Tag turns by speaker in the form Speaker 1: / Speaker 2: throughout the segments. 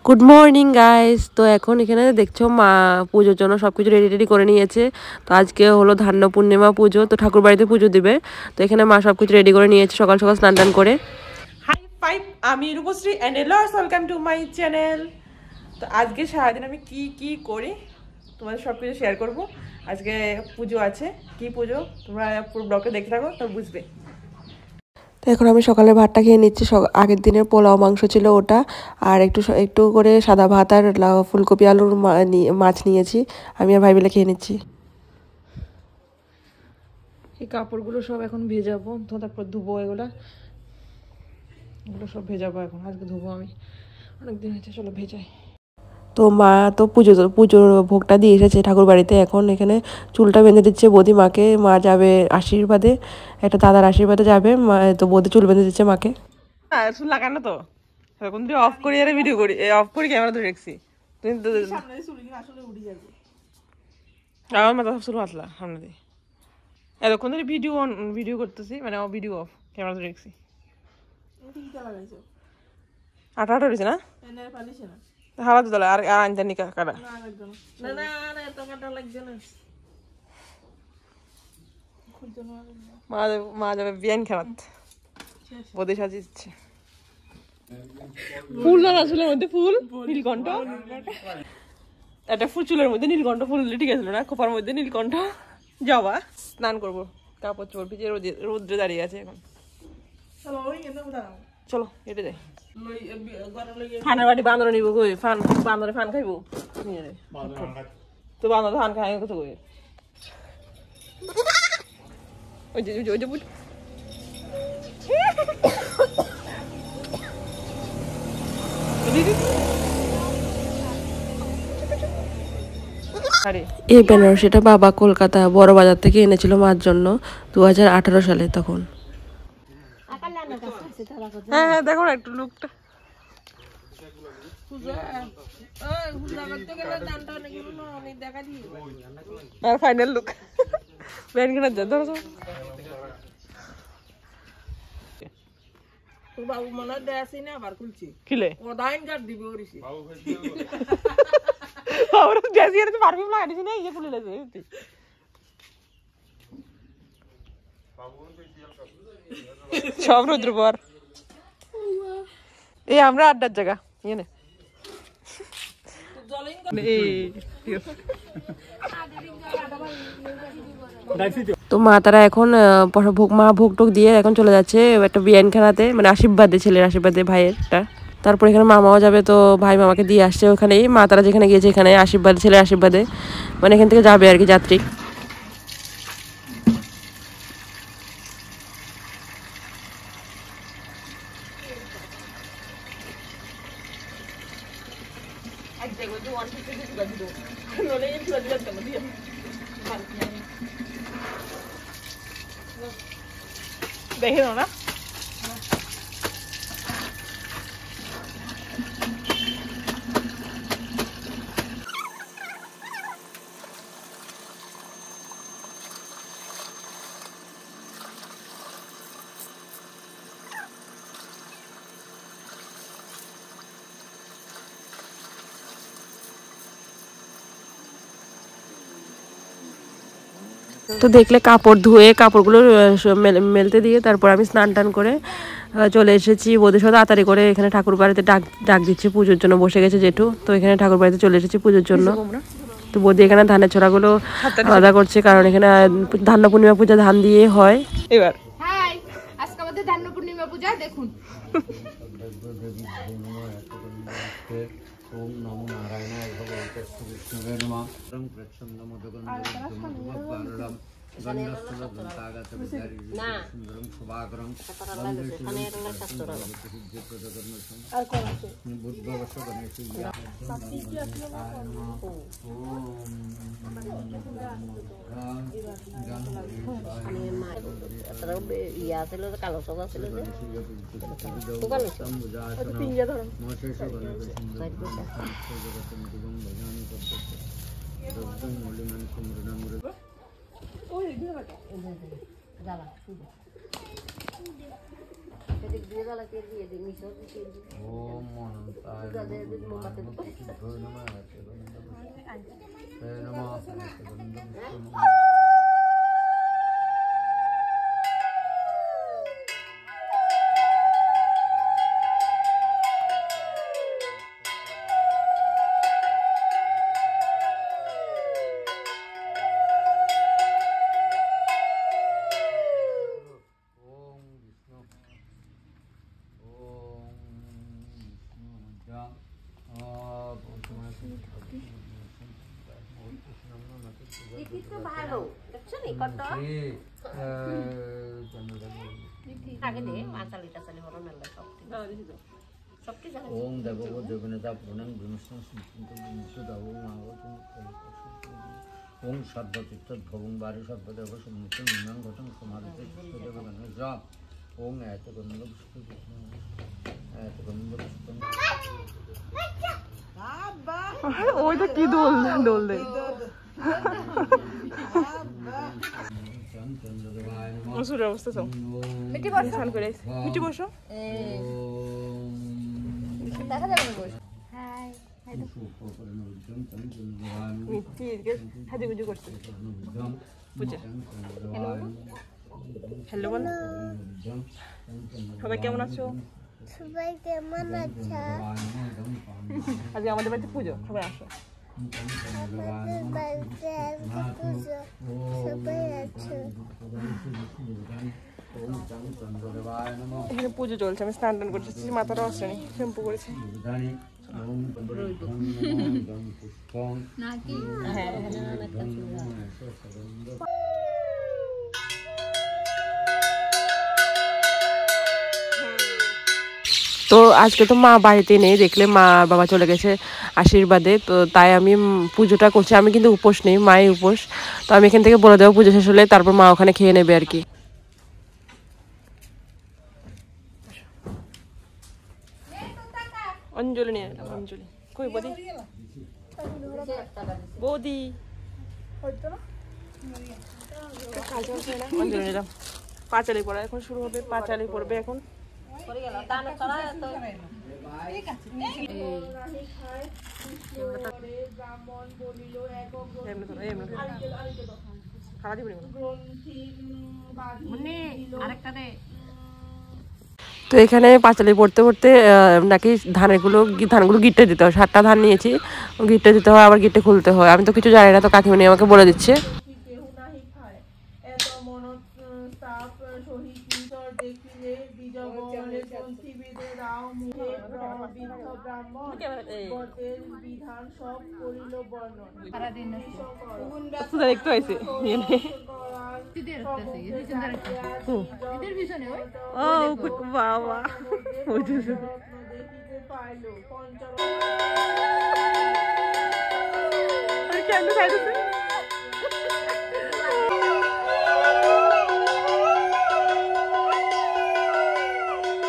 Speaker 1: Good morning guys. তো এখন এখানে দেখছো মা পুজোর জন্য সবকিছু রেডি করে নিয়েছে। তো আজকে হলো ধান্য পূর্ণিমা পুজো, তো ঠাকুর বাড়িতে পুজো দিবে। তো এখানে মা সবকিছু রেডি করে নিয়েছে সকাল সকাল স্নান টান করে।
Speaker 2: হাই ফাইভ, আমি রূপশ্রী এন্ড এলার্স, ওয়েলকাম টু মাই চ্যানেল। তো আজকে সারাদিন আমি কি করি তোমাদের সব কিছু শেয়ার করবো। আজকে পুজো আছে, কি পুজো তোমরা পুরো ব্লগে দেখে থাকো তো বুঝবে।
Speaker 1: তো এখন আমি সকালে ভাতটা খেয়ে নিচ্ছি। আগের দিনের পোলাও মাংস ছিল ওটা, আর একটু করে সাদা ভাত আর ফুলকপি আলুর মাছ নিয়েছি। আমি আর ভাই মিলে খেয়ে নিচ্ছি।
Speaker 2: এই কাপড়গুলো সব এখন ভেজাবো, তো তারপর ধুবো। এগুলো সব ভেজাবো এখন, আজকে ধুবো। আমি অনেকদিন হয়েছে, চলো ভেজাই।
Speaker 1: তো মা তো পুজোর ভোগটা দিয়ে এসেছে ঠাকুর বাড়িতে। এখন এখানে চুলটা বেঁধে দিচ্ছে বৌদি মাকে। মা যাবে আশীর্বাদে, একটা দাদার আশীর্বাদে যাবে মা। তো বৌদি চুল বেঁধে দিচ্ছে মাকে।
Speaker 2: হ্যাঁ, চুল লাগানো তো এখন তুই অফ করি আর ভিডিও করি, অফ করি ক্যামেরা ধরে রেখছি। তুই আমার মাথা সব চুল হাতলা সামনে দিয়ে এতক্ষণ ধরে ভিডিও করতেছি, মানে ভিডিও অফ, ক্যামেরা ধরে রেখছি। আটা রয়েছে না হাওয়া তো আর আনতে নি কাটা মা যাবে বিয়ান খেলাত, বোধে সাজিয়েছে ফুল লাগা চুলের মধ্যে, ফুল নীলকণ্ঠ, একটা ফুল চুলের মধ্যে নীলকণ্ঠ ফুল ঠিক আছে না, খোপার মধ্যে নীলকণ্ঠ। যাওয়া স্নান করবো, কাপড় চোপড় ভিজে রোদ্রে দাঁড়িয়ে আছে এখন। চলো হেঁটে যাই। ফানের বাড়ি বান্দর নিব কই, বান্দরে ফান খাইবো তো বান্দর ফান খাই কত কই। ওই যে
Speaker 1: এই বেনারসিটা বাবা কলকাতা বড় বাজার থেকে এনেছিল মার জন্য 2018 সালে। তখন
Speaker 2: হ্যাঁ দেখো না একটু লুকটা। আর ফাইনাল লুক ব্যান কেনার যা ধরো বাবু মনে দেশি না আবার খুলছি কিলে ওদাইন কাট দিবে ওরিসি আর দেশি এর তো পারফিউম লাগা দিছি না, এই যে খুলে লাগবে সব রোদ্র পর। এই আমরা আড্ডার জায়গা এনে
Speaker 1: তো মা তারা এখন ভোগ টোক দিয়ে এখন চলে যাচ্ছে একটা বিয়ান খানাতে, মানে আশীর্বাদে, ছেলের আশীর্বাদে ভাইয়েরটা। তারপর এখানে মামাও যাবে, তো ভাই মামাকে দিয়ে আসছে ওখানেই। মা তারা যেখানে গিয়েছে এখানে আশীর্বাদে, ছেলের আশীর্বাদে, মানে এখান থেকে যাবে আর কি যাত্রী।
Speaker 2: দেখে না
Speaker 1: তো দেখলে কাপড় ধুয়ে কাপড়গুলো মেলতে দিয়ে তারপর আমি স্নান টান করে চলে এসেছি বৌদির সাথে তাড়াতাড়ি করে। এখানে ঠাকুর বাড়িতে ডাক দিচ্ছে পুজোর জন্য, বসে গেছে জেঠু। তো এখানে ঠাকুর বাড়িতে চলে এসেছি পুজোর জন্য। তো বৌদি এখানে ধানের ছড়াগুলো আলাদা করছে, কারণ এখানে ধান্য পূর্ণিমা পূজা ধান দিয়ে হয়।
Speaker 2: এবার
Speaker 3: আজকে আমাদের ধান্য পূর্ণিমা পূজা দেখুন।
Speaker 4: ओम नमो नारायणाय भगवते कृष्णाय नमः। रं प्रच्छन्नम जगन्नाथं गन्धस्तुलदन्तागत सुंदरं शुभाकरं बुद्धवश गणेशय्या ओम अनंताय नमः। ओम देवो देवनेता पूर्णं विष्णु सुदावो मावतु ओम सर्वतीर्थ भवं बारे सर्वदेव सम्मुखं निनं घटं समादिते देव गणेशा ओम ऐत गंध ऐत गंध
Speaker 2: ওইটা কি দোল দোল দে অসুরের অবস্থা সব মিটি বসো স্নান করে মিটি বসো দেখা যাবে না বসো হাই মিটি এদিকে হাজিগুজি করছে বুঝে হ্যালো বল সবাই কেমন আছো
Speaker 5: সবাই কেমন আছো
Speaker 2: আজকে আমাদের বাড়িতে পুজো সবাই আসো
Speaker 5: আমাদের বাড়িতে আজকে পুজো সবাই আছো
Speaker 2: এখানে পুজো চলছে আমি স্নান টান করছি মাথাটা আসেনি শ্যাম্পু করেছি হ্যাঁ তো আজকে তো মা বাড়িতে নেই দেখলে মা বাবা চলে গেছে আশীর্বাদে তো তাই আমি পুজোটা করছি আমি কিন্তু উপোস নেই মায়ের উপোস তো আমি এখান থেকে বলে দেবো পুজো শেষ হলে তারপর মা ওখানে খেয়ে নেবে আর কি অঞ্জলি নিয়ে অঞ্জলি কই বৌদি বৌদি অঞ্জলি নিলাম পাঁচালি পড়া এখন শুরু হবে পাঁচালি পড়বে এখন তো এখানে পাঁচালি পড়তে পড়তে নাকি ধানগুলো গিট্টে দিতে হয় 7টা ধান নিয়েছি গিট্টে দিতে হয় আবার গিট্টে খুলতে হয় আমি তো কিছু জানি না তো কাকিমণি আমাকে বলে দিচ্ছে দেখতে হয়েছে বাবা কেন খাইতেছে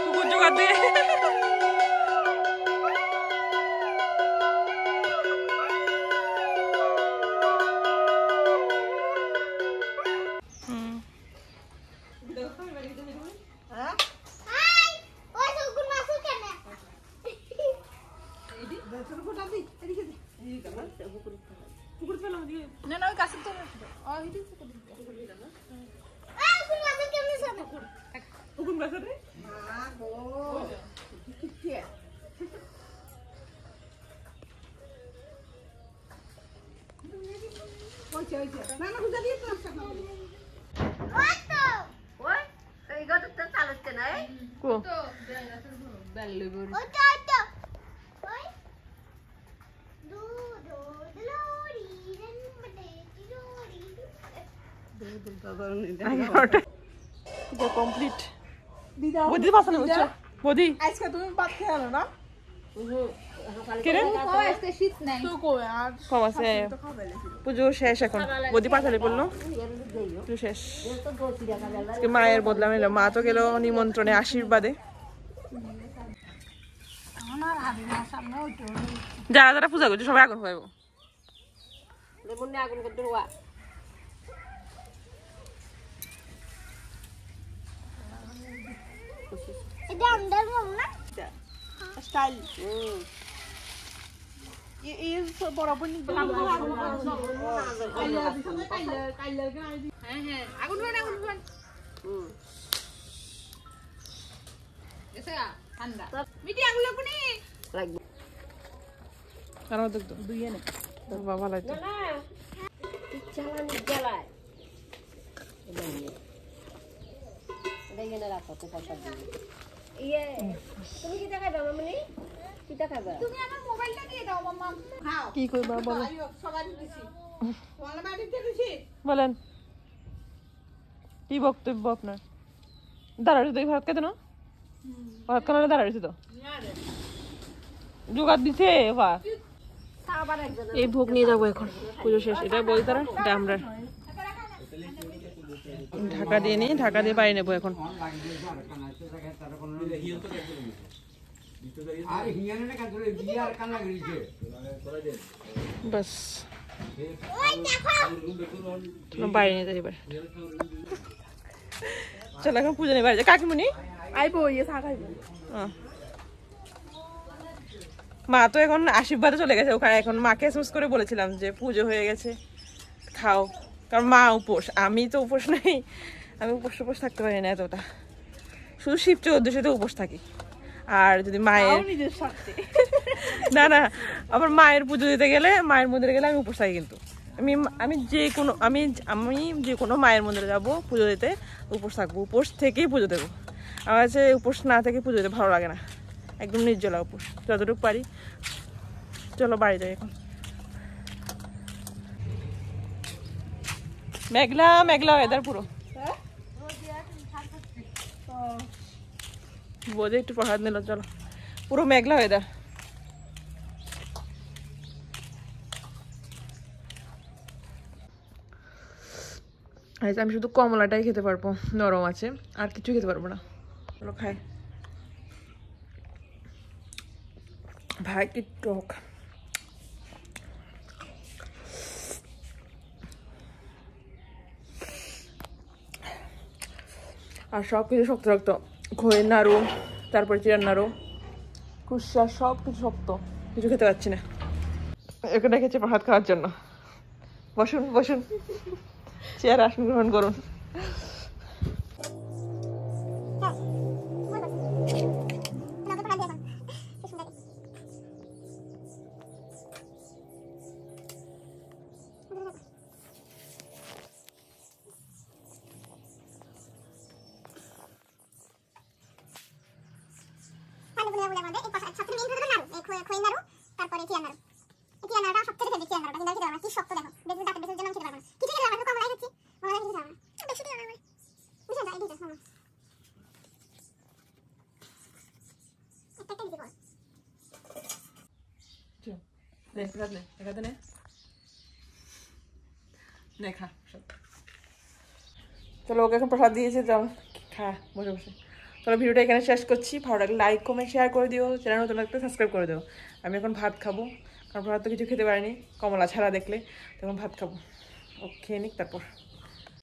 Speaker 2: কুকুর জোগাড় দিয়ে কমপ্লিট বৌদি পাশে বসছো বৌদি আজকে তুমি ভাত খেয়ে আলো না পুজো শেষ এখন বৌদি পাঁচালি পড়লো পুজো শেষ মায়ের বদলাম এলো মা তো গেল নিমন্ত্রণে আশীর্বাদে যারা যারা পূজা করছে সবাই আগুন খাইব আগুন করতে
Speaker 5: এটা আমাদের মম না
Speaker 2: স্টাইল এই বরাবর নি
Speaker 3: হ্যাঁ আগুন ফান এসে ঠান্ডা মিটি আগুন লাগবে নি
Speaker 2: আর দেখ তো দুইয়ে নে তোর বাবা লাগতো
Speaker 6: চালানি জ্বালায় এটা এনে রাখো তো পয়সা দিয়ে ইয়ে তুমি কি দেখাইবা মামনি কি দেখাইবা
Speaker 3: তুমি আমার মোবাইলটা দিয়ে দাও মাম্মা খাও
Speaker 2: কি কইবা বলো
Speaker 3: সবাই দিছি তোমার বাড়িতে দিছি
Speaker 2: বলেন কি বক্তব্য আপনার দাঁড়াড়ি তো ভাত খেতে না ভাত খাওয়ালে দাঁড়াড়ি তো জোগাড় দিছে বা এই ভোগ নিয়ে যাবো এখন পুজো শেষ এটা বই তারা এটা আমরা ঢাকা দিয়ে নিই ঢাকা দিয়ে বাড়ি নেবো এখন বাস বাড়ি নিয়ে যাই এবার চলো এখন পুজো নেই বাড়ি যা কাকিমুনি আইবো ইয়ে চা খাইবো মা তো এখন আশীর্বাদে চলে গেছে ওখানে এখন মাকে এসএমএস করে বলেছিলাম যে পুজো হয়ে গেছে খাও কারণ মা উপোস আমি তো উপোস নেই আমি উপোস থাকতে পারি না এতটা শুধু শিব 14 উপোস থাকি আর যদি মায়ের না না আবার মায়ের পুজো দিতে গেলে মায়ের মন্দিরে গেলে আমি উপোস থাকি কিন্তু আমি যে কোনো মায়ের মন্দিরে যাবো পুজো দিতে উপোস থাকবো উপোস থেকেই পুজো দেবো আমার কাছে উপোস না থেকে পুজো দিতে ভালো লাগে না একদম নির্জলা উপোস যতটুকু পারি চলো বাড়ি যাই এখন মেঘলা মেঘলা ওয়েদার পুরো বোঝে একটু প্রসাদ নিল চলো পুরো মেঘলা ওয়েদার আমি শুধু কমলাটাই খেতে পারবো নরম আছে আর কিছু খেতে পারবো না চলো খাই ভাই কি টক আর সব কিছু শক্ত শক্ত খইয়ের নাড়ু তারপরে চিরার নাড়ু কুসা সব কিছু শক্ত কিছু খেতে পারছি না এখানে রেখেছি ভাত খাওয়ার জন্য বসুন বসুন চেয়ার আসন গ্রহণ করুন চলো ওকে এখন প্রসাদ দিয়েছে যাও খা বসে বসে চলো ভিডিওটা এখানে শেষ করছি ভালো লাগলে লাইক কমেন্ট শেয়ার করে দিও চ্যানেল নতুন লাগলে সাবস্ক্রাইব করে দিও আমি এখন ভাত খাবো কারণ ভাত তো কিছু খেতে পারিনি কমলা ছাড়া দেখলে তখন ভাত খাবো ও খেয়ে নিক তারপর